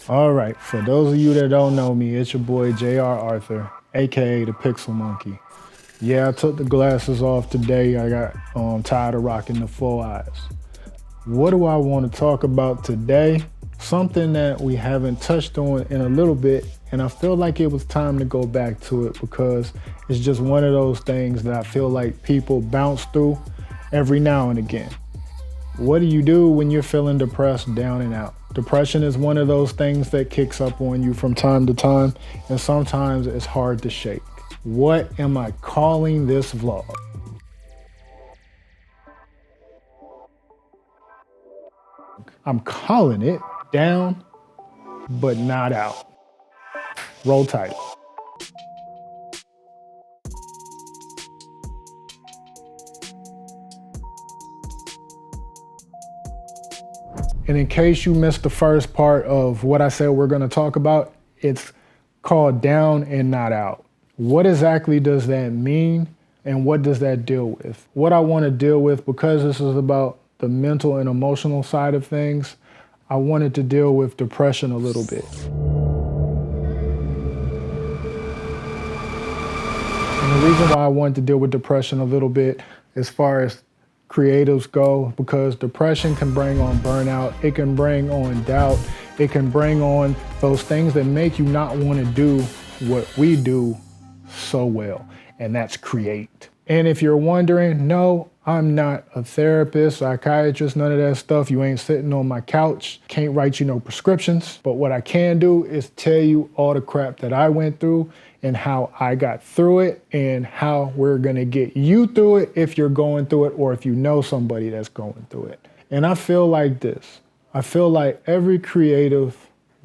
All right, for those of you that don't know me, it's your boy J.R. Arthur, aka the Pixel Monkey. Yeah, I took the glasses off today. I got tired of rocking the full eyes. What do I want to talk about today? Something that we haven't touched on in a little bit, and I feel like it was time to go back to it because it's just one of those things that I feel like people bounce through every now and again. What do you do when you're feeling depressed, down and out? Depression is one of those things that kicks up on you from time to time, and sometimes it's hard to shake. What am I calling this vlog? I'm calling it Down But Not Out. Roll title. And in case you missed the first part of what I said we're going to talk about, it's called Down and Not Out. What exactly does that mean and what does that deal with? What I want to deal with, because this is about the mental and emotional side of things, I wanted to deal with depression a little bit. And the reason why I wanted to deal with depression a little bit as far as creatives go, because depression can bring on burnout, it can bring on doubt, it can bring on those things that make you not want to do what we do so well, and that's create. And if you're wondering, no, I'm not a therapist, psychiatrist, none of that stuff. You ain't sitting on my couch, can't write you no prescriptions. But what I can do is tell you all the crap that I went through and how I got through it and how we're gonna get you through it if you're going through it or if you know somebody that's going through it. And I feel like this. I feel like every creative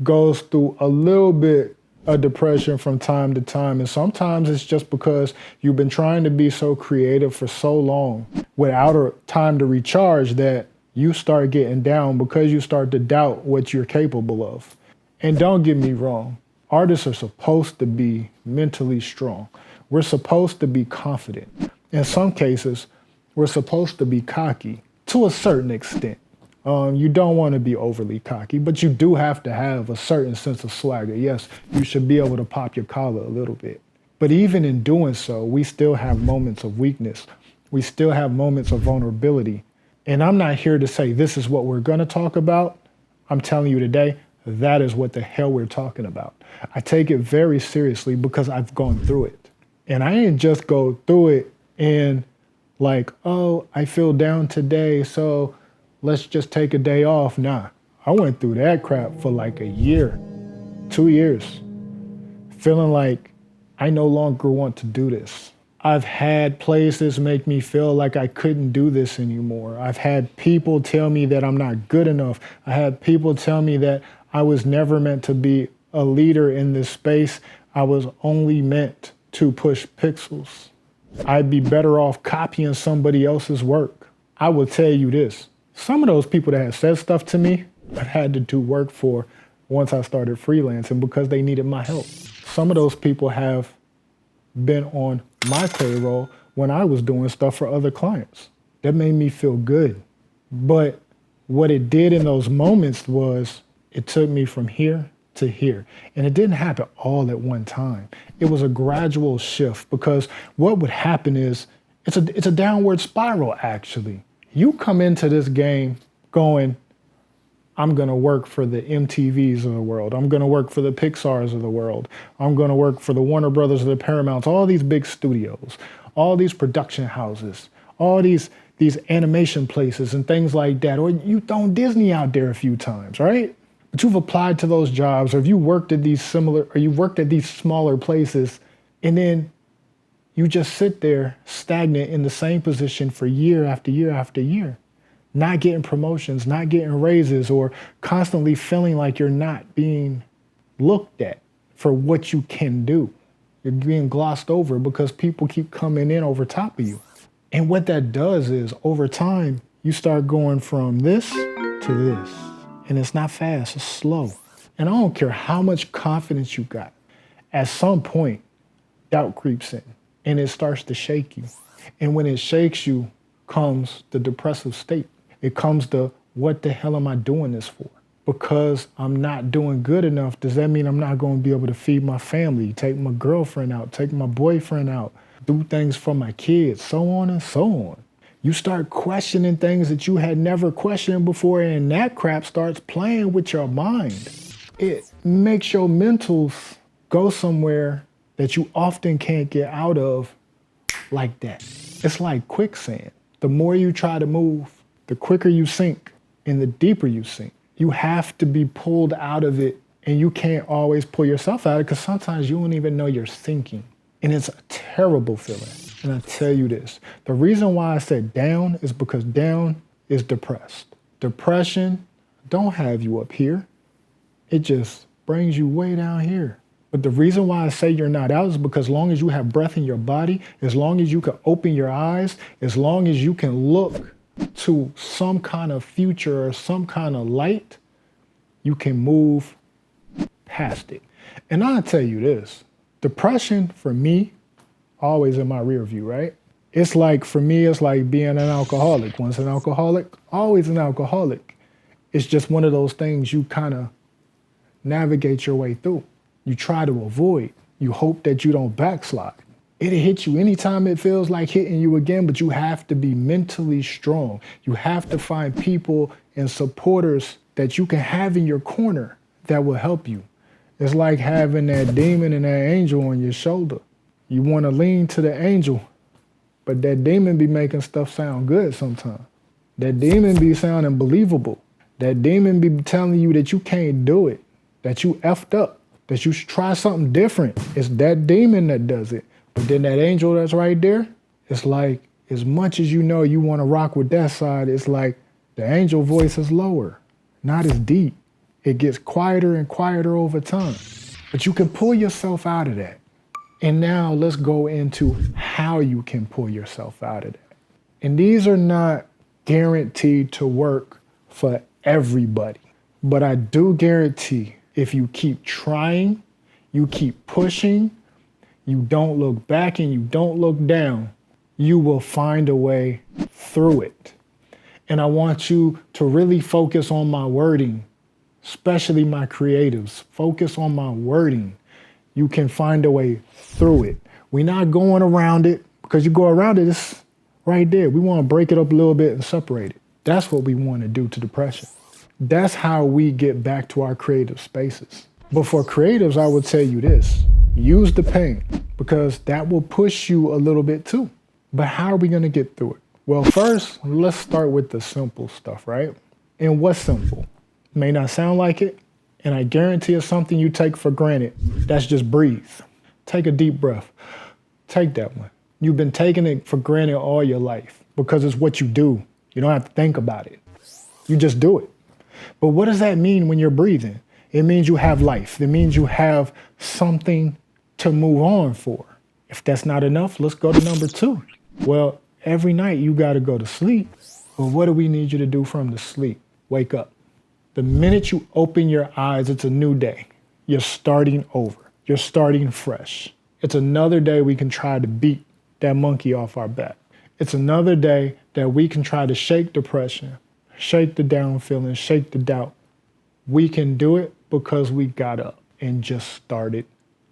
goes through a little bit of depression from time to time. And sometimes it's just because you've been trying to be so creative for so long without a time to recharge that you start getting down because you start to doubt what you're capable of. And don't get me wrong, artists are supposed to be mentally strong. We're supposed to be confident. In some cases, we're supposed to be cocky to a certain extent. You don't want to be overly cocky, but you do have to have a certain sense of swagger. Yes, you should be able to pop your collar a little bit. But even in doing so, we still have moments of weakness. We still have moments of vulnerability. And I'm not here to say this is what we're going to talk about. I'm telling you today, that is what the hell we're talking about. I take it very seriously because I've gone through it. And I didn't just go through it and like, oh, I feel down today, so let's just take a day off. Nah, I went through that crap for like a year, 2 years, feeling like I no longer want to do this. I've had places make me feel like I couldn't do this anymore. I've had people tell me that I'm not good enough. I had people tell me that I was never meant to be a leader in this space. I was only meant to push pixels. I'd be better off copying somebody else's work. I will tell you this. Some of those people that have said stuff to me, I've had to do work for once I started freelancing because they needed my help. Some of those people have been on my payroll when I was doing stuff for other clients. That made me feel good. But what it did in those moments was it took me from here to here. And it didn't happen all at one time. It was a gradual shift because what would happen is it's a downward spiral, actually. You come into this game going, I'm gonna work for the MTVs of the world. I'm gonna work for the Pixars of the world. I'm gonna work for the Warner Brothers, the Paramounts, all these big studios, all these production houses, all these animation places and things like that. Or you've thrown Disney out there a few times, right? But you've applied to those jobs, or if you worked at these smaller places, and then you just sit there stagnant in the same position for year after year after year, not getting promotions, not getting raises, or constantly feeling like you're not being looked at for what you can do. You're being glossed over because people keep coming in over top of you. And what that does is over time, you start going from this to this. And it's not fast, it's slow. And I don't care how much confidence you got. At some point, doubt creeps in. And it starts to shake you. And when it shakes you comes the depressive state. It comes the, what the hell am I doing this for? because I'm not doing good enough, does that mean I'm not going to be able to feed my family, take my girlfriend out, take my boyfriend out, do things for my kids, so on and so on? You start questioning things that you had never questioned before, and that crap starts playing with your mind. It makes your mentals go somewhere that you often can't get out of like that. It's like quicksand. The more you try to move, the quicker you sink and the deeper you sink. You have to be pulled out of it, and you can't always pull yourself out of it because sometimes you don't even know you're sinking. And it's a terrible feeling. And I tell you this, the reason why I said down is because down is depressed. Depression don't have you up here. It just brings you way down here. But the reason why I say you're not out is because as long as you have breath in your body, as long as you can open your eyes, as long as you can look to some kind of future or some kind of light, you can move past it. And I'll tell you this, depression for me, always in my rear view, right? It's like, for me, it's like being an alcoholic. Once an alcoholic, always an alcoholic. It's just one of those things you kind of navigate your way through. You try to avoid. You hope that you don't backslide. It'll hit you anytime it feels like hitting you again, but you have to be mentally strong. You have to find people and supporters that you can have in your corner that will help you. It's like having that demon and that angel on your shoulder. You want to lean to the angel, but that demon be making stuff sound good sometimes. That demon be sounding believable. That demon be telling you that you can't do it, that you effed up, that you should try something different. It's that demon that does it. But then that angel that's right there, it's like, as much as you know you want to rock with that side, it's like the angel voice is lower, not as deep. It gets quieter and quieter over time. But you can pull yourself out of that. And now let's go into how you can pull yourself out of that. And these are not guaranteed to work for everybody. But I do guarantee if you keep trying, you keep pushing, you don't look back and you don't look down, you will find a way through it. And I want you to really focus on my wording, especially my creatives. Focus on my wording. You can find a way through it. We're not going around it, because you go around it, it's right there. We want to break it up a little bit and separate it. That's what we want to do to depression. That's how we get back to our creative spaces. But for creatives, I would tell you this, use the pain, because that will push you a little bit too. But how are we going to get through it? Well, first, let's start with the simple stuff, right? And what's simple? May not sound like it, and I guarantee it's something you take for granted. That's just breathe. Take a deep breath. Take that one. You've been taking it for granted all your life because it's what you do. You don't have to think about it. You just do it. But what does that mean when you're breathing? It means you have life. It means you have something to move on for. If that's not enough, let's go to number 2. Well, every night you got to go to sleep. Well, what do we need you to do from the sleep? Wake up. The minute you open your eyes, it's a new day. You're starting over. You're starting fresh. It's another day we can try to beat that monkey off our back. It's another day that we can try to shake depression, shake the down feeling, shake the doubt. We can do it because we got up and just started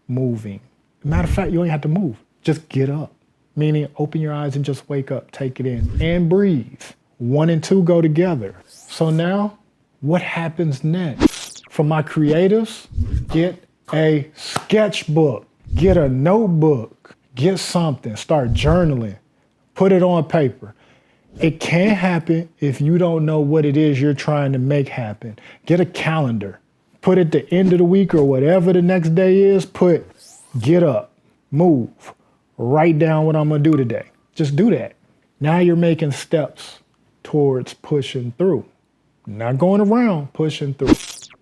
moving. Matter of fact, you don't even have to move. Just get up. Meaning open your eyes and just wake up, take it in, and breathe. 1 and 2 go together. So now, what happens next? For my creatives, get a sketchbook, get a notebook, get something, start journaling, put it on paper. It can't happen if you don't know what it is you're trying to make happen. Get a calendar, put at the end of the week or whatever the next day is, put get up, move, write down what I'm gonna do today. Just do that. Now you're making steps towards pushing through. Not going around, pushing through.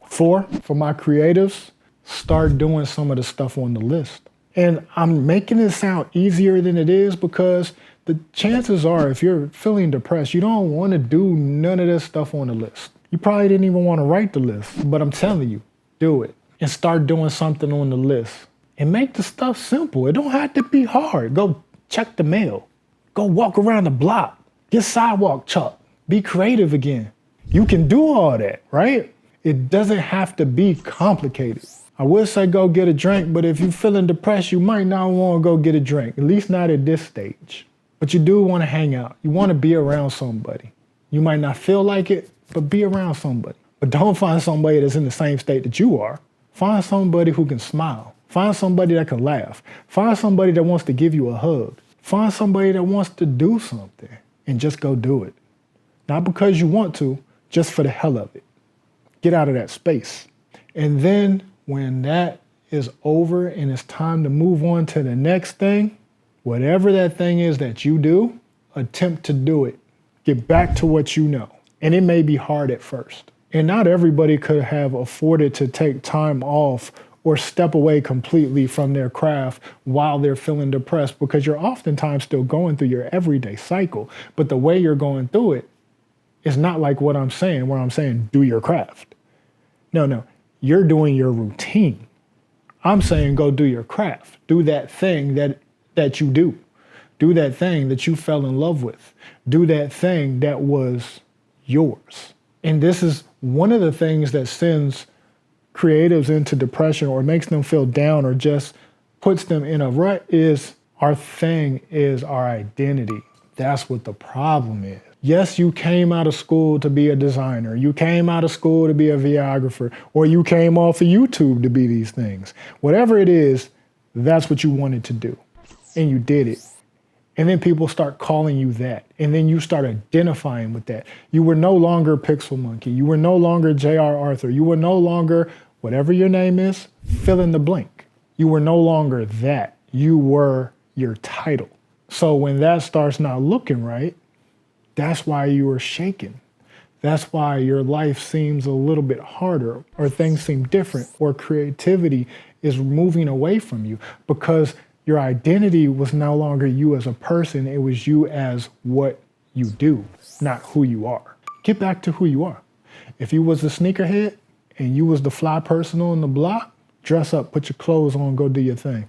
4, for my creatives, start doing some of the stuff on the list. And I'm making it sound easier than it is because the chances are if you're feeling depressed, you don't want to do none of this stuff on the list. You probably didn't even want to write the list, but I'm telling you, do it and start doing something on the list and make the stuff simple. It don't have to be hard. Go check the mail. Go walk around the block. Get sidewalk chalk. Be creative again. You can do all that, right? It doesn't have to be complicated. I would say go get a drink, but if you're feeling depressed, you might not want to go get a drink, at least not at this stage. But you do want to hang out. You want to be around somebody. You might not feel like it, but be around somebody. But don't find somebody that's in the same state that you are. Find somebody who can smile. Find somebody that can laugh. Find somebody that wants to give you a hug. Find somebody that wants to do something and just go do it. Not because you want to, just for the hell of it. Get out of that space. And then when that is over and it's time to move on to the next thing, whatever that thing is that you do, attempt to do it. Get back to what you know. And it may be hard at first. And not everybody could have afforded to take time off or step away completely from their craft while they're feeling depressed, because you're oftentimes still going through your everyday cycle. But the way you're going through it is not like what I'm saying, where I'm saying do your craft. No, you're doing your routine. I'm saying go do your craft. Do that thing that you do. Do that thing that you fell in love with. Do that thing that was yours. And this is one of the things that sends creatives into depression or makes them feel down or just puts them in a rut is our thing is our identity. That's what the problem is. Yes, you came out of school to be a designer. You came out of school to be a videographer, or you came off of YouTube to be these things. Whatever it is, that's what you wanted to do. And you did it. And then people start calling you that. And then you start identifying with that. You were no longer Pixel Monkey. You were no longer J.R. Arthur. You were no longer whatever your name is, fill in the blank. You were no longer that. You were your title. So when that starts not looking right, that's why you are shaken. That's why your life seems a little bit harder, or things seem different, or creativity is moving away from you, because your identity was no longer you as a person. It was you as what you do, not who you are. Get back to who you are. If you was a sneakerhead and you was the fly person on the block, dress up, put your clothes on, go do your thing.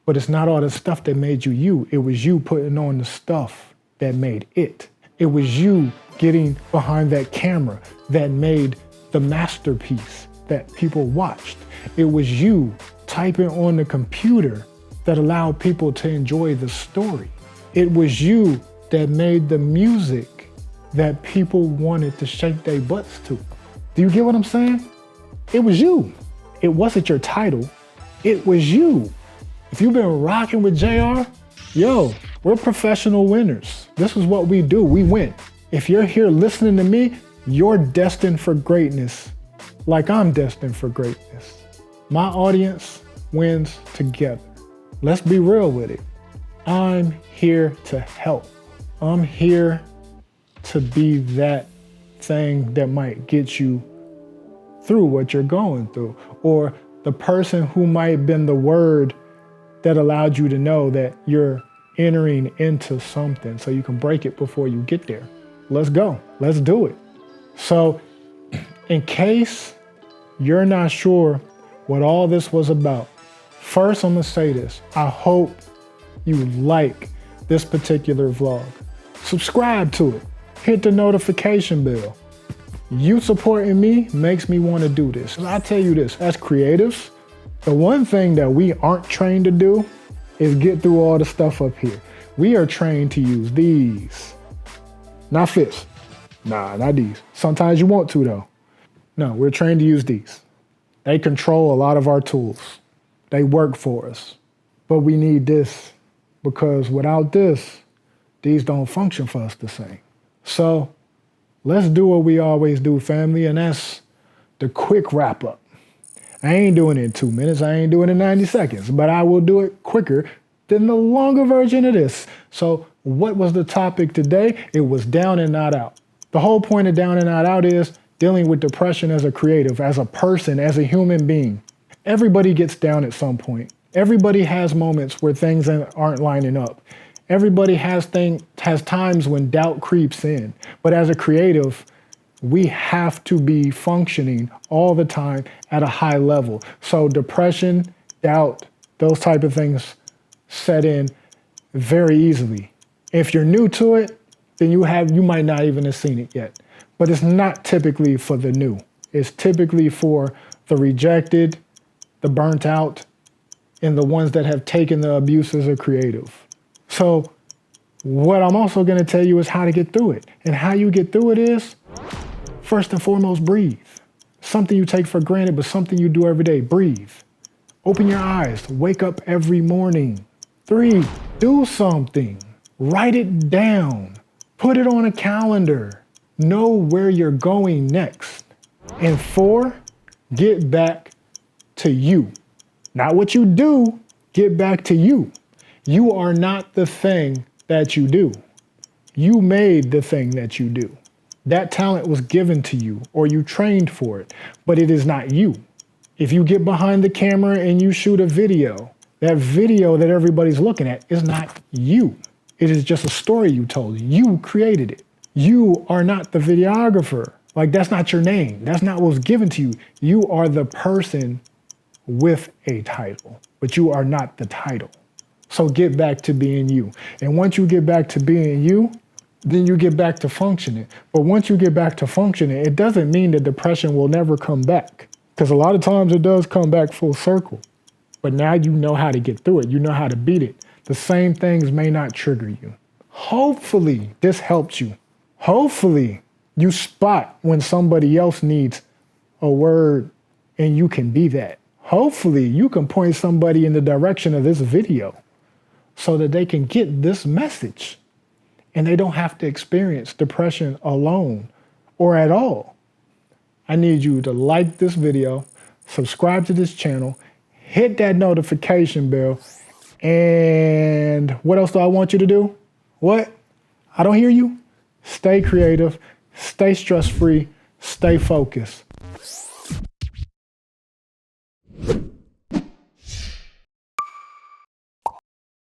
But it's not all the stuff that made you you. It was you putting on the stuff that made it. It was you getting behind that camera that made the masterpiece that people watched. It was you typing on the computer that allowed people to enjoy the story. It was you that made the music that people wanted to shake their butts to. Do you get what I'm saying? It was you. It wasn't your title. It was you. If you've been rocking with JR, yo, we're professional winners. This is what we do. We win. If you're here listening to me, you're destined for greatness, like I'm destined for greatness. My audience wins together. Let's be real with it. I'm here to help. I'm here to be that thing that might get you through what you're going through, or the person who might have been the word that allowed you to know that you're entering into something so you can break it before you get there. Let's go. Let's do it. So in case you're not sure what all this was about, first I'm gonna say this. I hope you like this particular vlog. Subscribe to it. Hit the notification bell. You supporting me makes me want to do this. And I tell you this, as creatives, the one thing that we aren't trained to do is get through all the stuff up here. We are trained to use these. Not fists. Nah, not these. Sometimes you want to though. No, we're trained to use these. They control a lot of our tools. They work for us. But we need this, because without this, these don't function for us the same. So let's do what we always do, family, and that's the quick wrap up. I ain't doing it in 2 minutes. I ain't doing it in 90 seconds, but I will do it quicker than the longer version of this. So what was the topic today? It was down and not out. The whole point of down and not out is dealing with depression as a creative, as a person, as a human being. Everybody gets down at some point. Everybody has moments where things aren't lining up. Everybody has times when doubt creeps in. But as a creative, we have to be functioning all the time at a high level. So depression, doubt, those type of things set in very easily. If you're new to it, then you might not even have seen it yet. But it's not typically for the new. is typically for the rejected, the burnt out, and the ones that have taken the abuse as a creative. So what I'm also going to tell you is how to get through it. And how you get through it is, first and foremost, breathe. Something you take for granted, but something you do every day. Breathe. Open your eyes. Wake up every morning. 3, do something. Write it down. Put it on a calendar. Know where you're going next. And 4, get back to you. Not what you do, get back to you. You are not the thing that you do. You made the thing that you do. That talent was given to you or you trained for it, but it is not you. If you get behind the camera and you shoot a video, that video that everybody's looking at is not you. It is just a story you told. You created it. You are not the videographer. Like, that's not your name. That's not what was given to you. You are the person with a title, but you are not the title. So get back to being you. And once you get back to being you, then you get back to functioning. But once you get back to functioning, it doesn't mean that depression will never come back. Because a lot of times it does come back full circle. But now you know how to get through it. You know how to beat it. The same things may not trigger you. Hopefully this helps you. Hopefully you spot when somebody else needs a word and you can be that. Hopefully you can point somebody in the direction of this video so that they can get this message and they don't have to experience depression alone or at all. I need you to like this video, subscribe to this channel, hit that notification bell, and what else do I want you to do? What? I don't hear you? Stay creative, stay stress-free, stay focused.